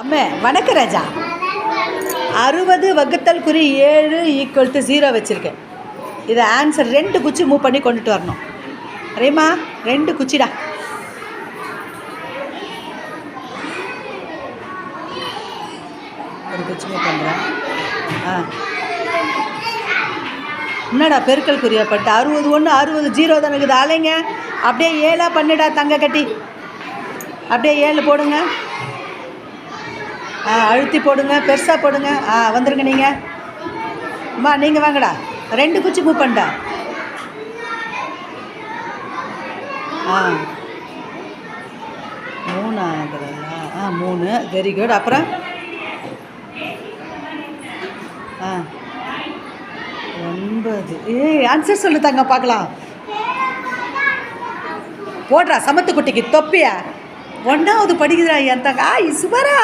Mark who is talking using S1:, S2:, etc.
S1: அம்மே வணக்கம் ராஜா. 60 வகுத்தல் குறி 7 ஈக்குவல் டு 0 வச்சுருக்கேன். இதை ஆன்சர் 2 குச்சி மூவ் பண்ணி கொண்டுட்டு வரணும். ரேமா 2 குச்சிடா. ஒரு குச்சி மூவ் பண்ணுறேன். என்னடா பெருக்கல் குறியா பட்டு 60 1 60 0 தானே இருக்குது. அலைங்க அப்படியே 7 பண்ணுடா தங்க கட்டி. அப்படியே 7 போடுங்க. அழுத்தி போடுங்க, பெருசாக போடுங்க. வந்துருங்க நீங்கள். அம்மா நீங்கள் வாங்கடா. 2 குச்சி மூவ் பண்ணா. 3 ஆகுதுங்களா? 3. Very good. அப்புறம் 9. ஆன்சர் சொல்லு தாங்க பார்க்கலாம். போடுறா சமத்து குட்டிக்கு தொப்பியா. 1வது படிக்குதுடா என் தங்க. சுபரா.